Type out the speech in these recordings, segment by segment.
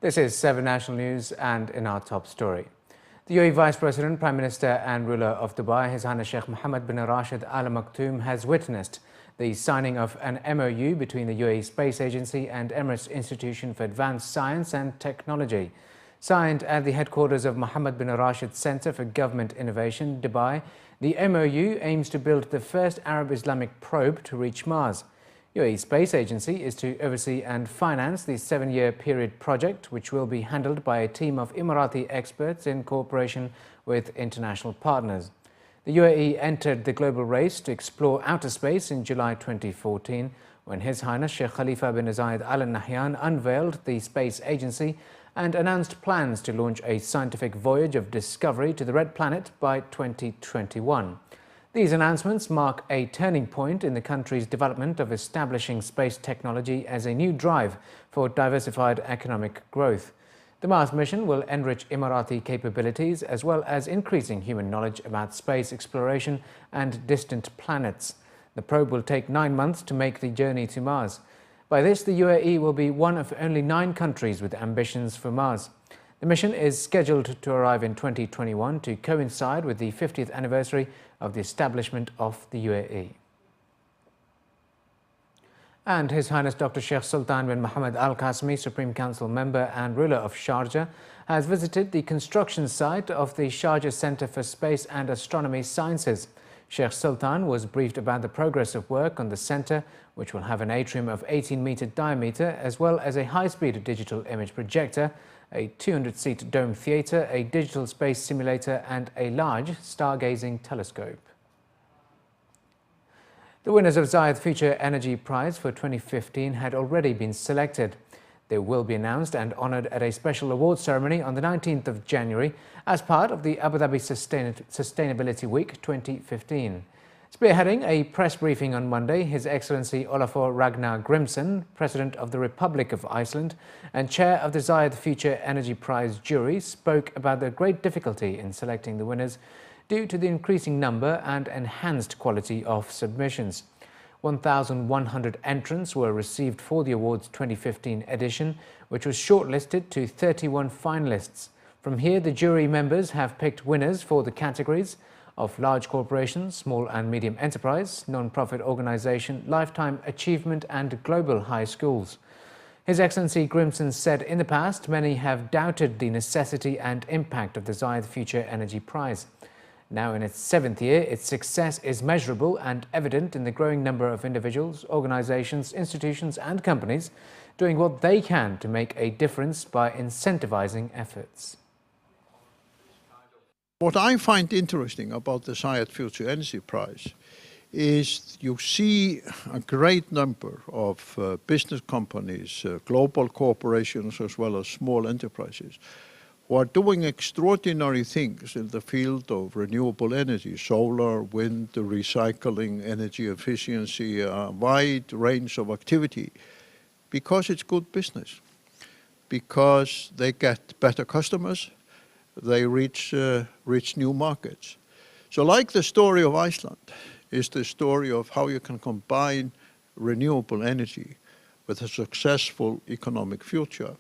This is 7 National News, and in our top story, the UAE Vice President, Prime Minister and ruler of Dubai, His Highness Sheikh Mohammed bin Rashid Al Maktoum, has witnessed the signing of an MOU between the UAE Space Agency and Emirates Institution for Advanced Science and Technology. Signed at the headquarters of Mohammed bin Rashid Centre for Government Innovation, Dubai, the MOU aims to build the first Arab Islamic probe to reach Mars. UAE Space Agency is to oversee and finance the 7-year period project, which will be handled by a team of Emirati experts in cooperation with international partners. The UAE entered the global race to explore outer space in July 2014, when His Highness Sheikh Khalifa bin Zayed Al Nahyan unveiled the space agency and announced plans to launch a scientific voyage of discovery to the Red Planet by 2021. These announcements mark a turning point in the country's development of establishing space technology as a new drive for diversified economic growth. The Mars mission will enrich Emirati capabilities as well as increasing human knowledge about space exploration and distant planets. The probe will take 9 months to make the journey to Mars. By this, the UAE will be one of only 9 countries with ambitions for Mars. The mission is scheduled to arrive in 2021 to coincide with the 50th anniversary of the establishment of the UAE. And His Highness Dr. Sheikh Sultan bin Mohammed Al Qasimi, Supreme Council member and ruler of Sharjah, has visited the construction site of the Sharjah Centre for Space and Astronomy Sciences. Sheikh Sultan was briefed about the progress of work on the centre, which will have an atrium of 18-metre diameter, as well as a high-speed digital image projector, a 200-seat dome theatre, a digital space simulator and a large stargazing telescope. The winners of Zayed Future Energy Prize for 2015 had already been selected. They will be announced and honoured at a special awards ceremony on the 19th of January as part of the Abu Dhabi Sustainability Week 2015. Spearheading a press briefing on Monday, His Excellency Olafur Ragnar Grimsson, President of the Republic of Iceland and Chair of the Zayed Future Energy Prize jury, spoke about the great difficulty in selecting the winners due to the increasing number and enhanced quality of submissions. 1,100 entrants were received for the award's 2015 edition, which was shortlisted to 31 finalists. From here, the jury members have picked winners for the categories of large corporations, small and medium enterprise, non-profit organization, lifetime achievement and global high schools. His Excellency Grimsson said in the past many have doubted the necessity and impact of the Zayed Future Energy Prize. Now in its 7th year, its success is measurable and evident in the growing number of individuals, organizations, institutions and companies doing what they can to make a difference by incentivizing efforts. What I find interesting about the Zayed Future Energy Prize is you see a great number of business companies, global corporations as well as small enterprises who are doing extraordinary things in the field of renewable energy, solar, wind, recycling, energy efficiency, a wide range of activity, because it's good business, because they get better customers, they reach new markets. So like the story of Iceland is the story of how you can combine renewable energy with a successful economic future.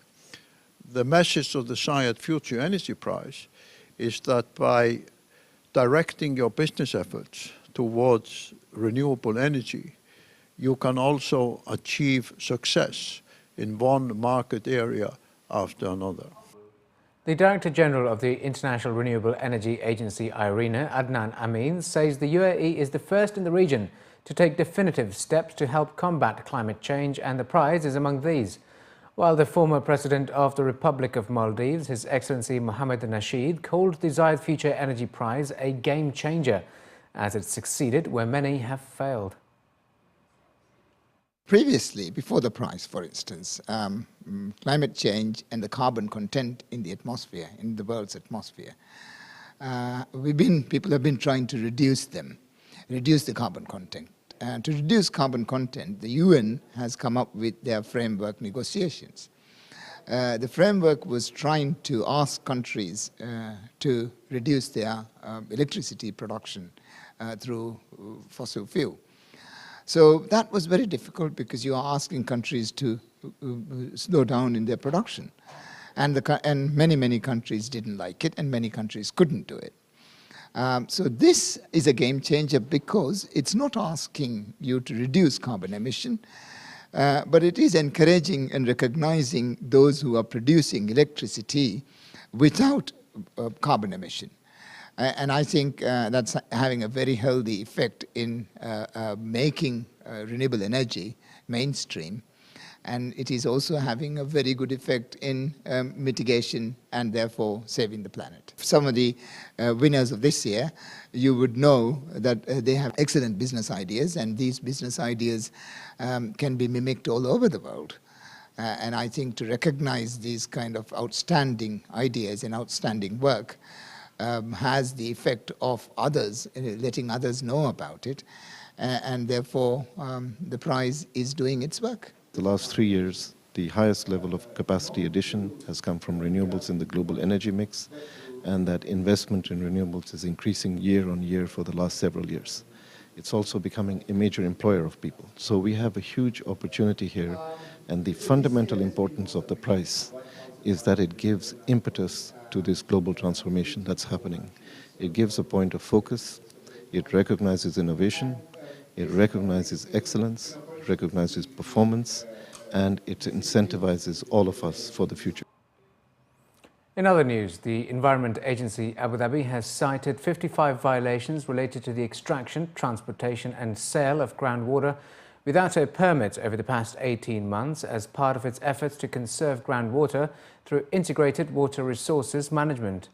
The message of the Zayed Future Energy Prize is that by directing your business efforts towards renewable energy, you can also achieve success in one market area after another. The Director General of the International Renewable Energy Agency, IRENA, Adnan Amin, says the UAE is the first in the region to take definitive steps to help combat climate change, and the prize is among these. While the former President of the Republic of Maldives, His Excellency Mohammed Nasheed, called the Zayed Future Energy Prize a game changer, as it succeeded where many have failed. Previously, before the prize, for instance, climate change and the carbon content in the atmosphere, in the world's atmosphere, people have been trying to reduce the carbon content. To reduce carbon content, the UN has come up with their framework negotiations. The framework was trying to ask countries to reduce their electricity production through fossil fuel. So that was very difficult because you are asking countries to slow down in their production. and many countries didn't like it, and many countries couldn't do it. So this is a game changer because it's not asking you to reduce carbon emission, but it is encouraging and recognizing those who are producing electricity without carbon emission. And I think that's having a very healthy effect in making renewable energy mainstream. And it is also having a very good effect in mitigation and therefore saving the planet. Some of the winners of this year, you would know that they have excellent business ideas, and these business ideas can be mimicked all over the world. And I think to recognize these kind of outstanding ideas and outstanding work has the effect of others, letting others know about it, and therefore the prize is doing its work. The last 3 years, the highest level of capacity addition has come from renewables in the global energy mix, and that investment in renewables is increasing year on year for the last several years. It's also becoming a major employer of people. So we have a huge opportunity here, and the fundamental importance of the prize is that it gives impetus to this global transformation that's happening. It gives a point of focus, it recognizes innovation, it recognizes excellence, recognizes performance, and it incentivizes all of us for the future. In other news, the Environment Agency Abu Dhabi has cited 55 violations related to the extraction, transportation and sale of groundwater without a permit over the past 18 months as part of its efforts to conserve groundwater through integrated water resources management.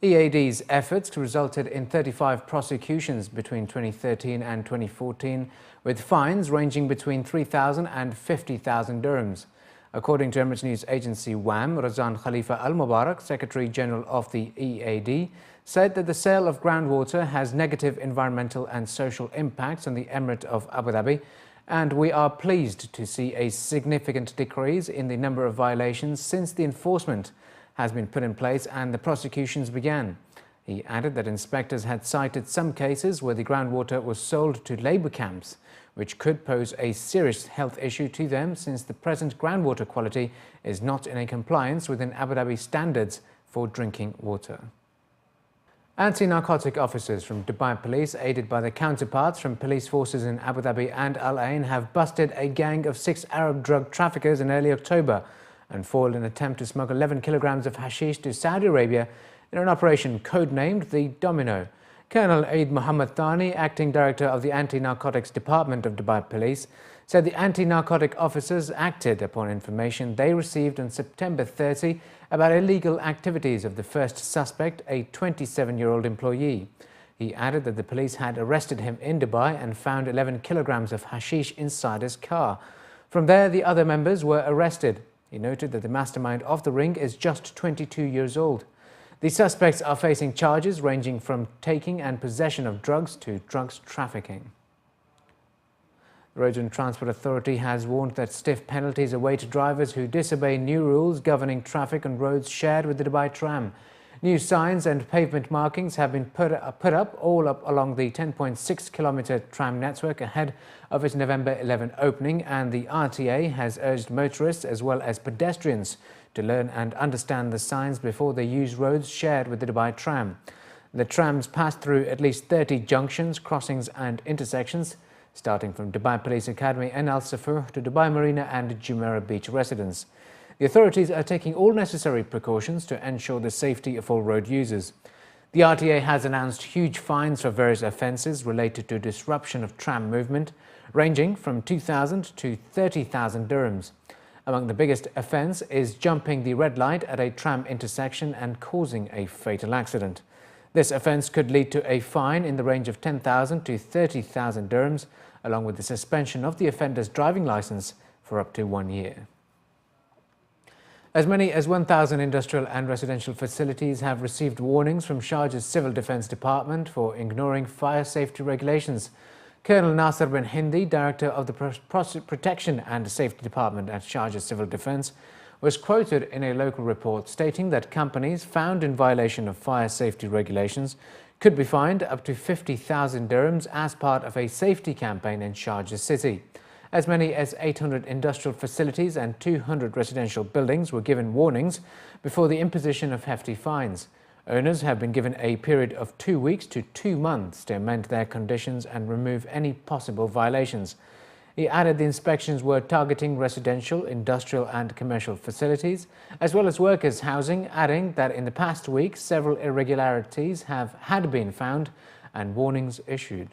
EAD's efforts resulted in 35 prosecutions between 2013 and 2014, with fines ranging between 3,000 and 50,000 dirhams. According to Emirates News Agency WAM, Razan Khalifa Al Mubarak, Secretary General of the EAD, said that the sale of groundwater has negative environmental and social impacts on the Emirate of Abu Dhabi, and we are pleased to see a significant decrease in the number of violations since the enforcement has been put in place and the prosecutions began. He added that inspectors had cited some cases where the groundwater was sold to labour camps, which could pose a serious health issue to them since the present groundwater quality is not in compliance with Abu Dhabi standards for drinking water. Anti-narcotic officers from Dubai Police, aided by their counterparts from police forces in Abu Dhabi and Al Ain, have busted a gang of 6 Arab drug traffickers in early October and foiled an attempt to smuggle 11 kilograms of hashish to Saudi Arabia in an operation codenamed the Domino. Colonel Eid Mohammed Thani, acting director of the Anti-Narcotics Department of Dubai Police, said the anti-narcotic officers acted upon information they received on September 30 about illegal activities of the first suspect, a 27-year-old employee. He added that the police had arrested him in Dubai and found 11 kilograms of hashish inside his car. From there, the other members were arrested. He noted that the mastermind of the ring is just 22 years old. The suspects are facing charges ranging from taking and possession of drugs to drugs trafficking. The Road and Transport Authority has warned that stiff penalties await drivers who disobey new rules governing traffic on roads shared with the Dubai Tram. New signs and pavement markings have been put up all along the 10.6-kilometre tram network ahead of its November 11 opening, and the RTA has urged motorists as well as pedestrians to learn and understand the signs before they use roads shared with the Dubai Tram. The trams pass through at least 30 junctions, crossings and intersections, starting from Dubai Police Academy and Al Safur to Dubai Marina and Jumeirah Beach residents. The authorities are taking all necessary precautions to ensure the safety of all road users. The RTA has announced huge fines for various offences related to disruption of tram movement, ranging from 2,000 to 30,000 dirhams. Among the biggest offence is jumping the red light at a tram intersection and causing a fatal accident. This offence could lead to a fine in the range of 10,000 to 30,000 dirhams, along with the suspension of the offender's driving licence for up to 1 year. As many as 1,000 industrial and residential facilities have received warnings from Sharjah's Civil Defence Department for ignoring fire safety regulations. Colonel Nasser bin Hindi, Director of the Protection and Safety Department at Sharjah Civil Defence, was quoted in a local report stating that companies found in violation of fire safety regulations could be fined up to 50,000 dirhams as part of a safety campaign in Sharjah city. As many as 800 industrial facilities and 200 residential buildings were given warnings before the imposition of hefty fines. Owners have been given a period of 2 weeks to 2 months to amend their conditions and remove any possible violations. He added the inspections were targeting residential, industrial and commercial facilities, as well as workers' housing, adding that in the past week several irregularities had been found and warnings issued.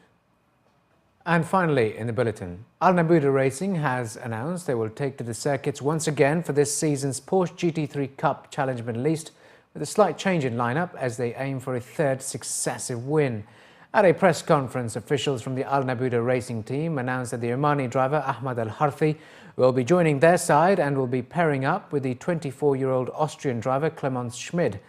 And finally, in the bulletin, Nabooda Racing has announced they will take to the circuits once again for this season's Porsche GT3 Cup Challenge Middle East, with a slight change in lineup as they aim for a third successive win. At a press conference, officials from the Nabooda Racing team announced that the Omani driver Ahmad Al Harthy will be joining their side and will be pairing up with the 24-year-old Austrian driver Clemens Schmid.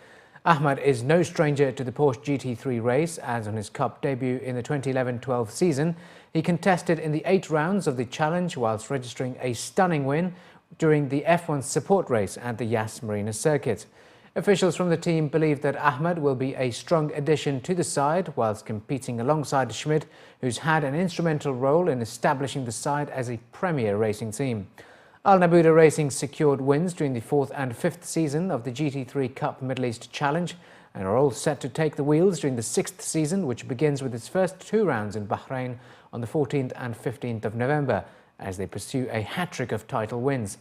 Ahmad is no stranger to the Porsche GT3 race, as on his Cup debut in the 2011-12 season, he contested in the 8 rounds of the challenge whilst registering a stunning win during the F1 support race at the Yas Marina circuit. Officials from the team believe that Ahmad will be a strong addition to the side whilst competing alongside Schmid, who's had an instrumental role in establishing the side as a premier racing team. Nabooda Racing secured wins during the 4th and 5th season of the GT3 Cup Middle East Challenge and are all set to take the wheels during the 6th season, which begins with its first 2 rounds in Bahrain on the 14th and 15th of November as they pursue a hat-trick of title wins.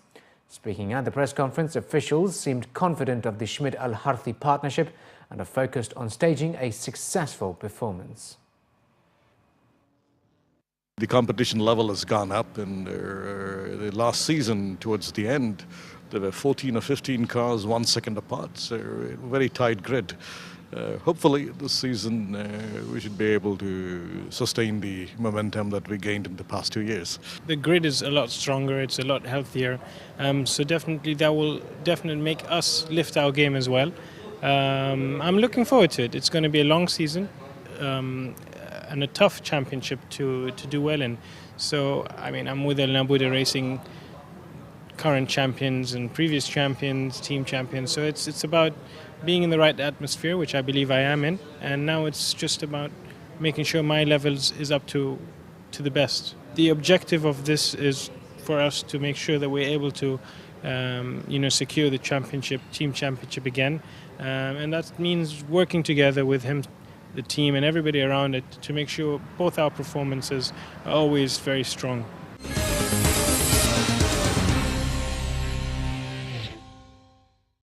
Speaking at the press conference, officials seemed confident of the Schmid-Al Harthy partnership and are focused on staging a successful performance. The competition level has gone up, and the last season, towards the end, there were 14 or 15 cars 1 second apart, so a very tight grid. Hopefully this season we should be able to sustain the momentum that we gained in the past 2 years. The grid is a lot stronger, it's a lot healthier, so definitely that will make us lift our game as well. I'm looking forward to it. It's going to be a long season and a tough championship to do well in. So, I mean, I'm with Nabooda Racing, current champions and previous champions, team champions, so it's about being in the right atmosphere, which I believe I am in, and now it's just about making sure my levels is up to the best. The objective of this is for us to make sure that we're able to secure the championship, team championship again, and that means working together with him, the team and everybody around it to make sure both our performances are always very strong.